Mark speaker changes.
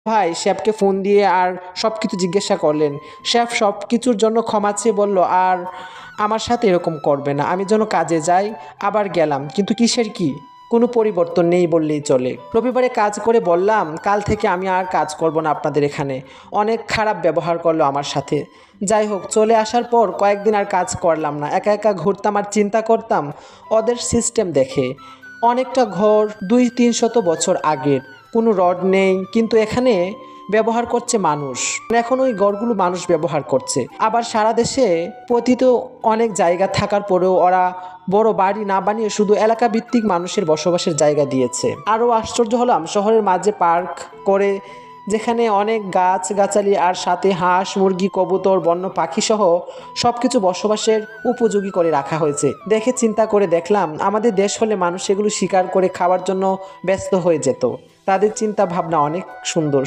Speaker 1: ভাই শেফকে ফোন দিয়ে আর সব কিছু জিজ্ঞাসা করলেন। শেফ সব কিছুর জন্য ক্ষমা চেয়ে বলল, আর আমার সাথে এরকম করবে না। আমি যেন কাজে যাই, আবার গেলাম, কিন্তু কিসের কি? কোনো পরিবর্তন নেই বললেই চলে। রবিবারে কাজ করে বললাম, কাল থেকে আমি আর কাজ করব না আপনাদের এখানে। অনেক খারাপ ব্যবহার করলো আমার সাথে। যাই হোক, চলে আসার পর কয়েকদিন আর কাজ করলাম না, একা একা ঘুরতাম আর চিন্তা করতাম ওদের সিস্টেম দেখে। অনেকটা ঘর 200-300 বছর আগের, কোনো রড নেই, কিন্তু এখানে ব্যবহার করছে মানুষ। এখন ওই ঘরগুলো মানুষ ব্যবহার করছে। আবার সারা দেশে পতিত অনেক জায়গা থাকার পরেও ওরা বড় বাড়ি না বানিয়ে শুধু এলাকা ভিত্তিক মানুষের বসবাসের জায়গা দিয়েছে। আরও আশ্চর্য হলাম, শহরের মাঝে পার্ক করে, যেখানে অনেক গাছ গাছালি আর সাথে হাঁস মুরগি কবুতর বন্য পাখি সহ সবকিছু বসবাসের উপযোগী করে রাখা হয়েছে। দেখে চিন্তা করে দেখলাম, আমাদের দেশ হলে মানুষ এগুলো শিকার করে খাওয়ার জন্য ব্যস্ত হয়ে যেত। তাদের চিন্তা ভাবনা অনেক সুন্দর।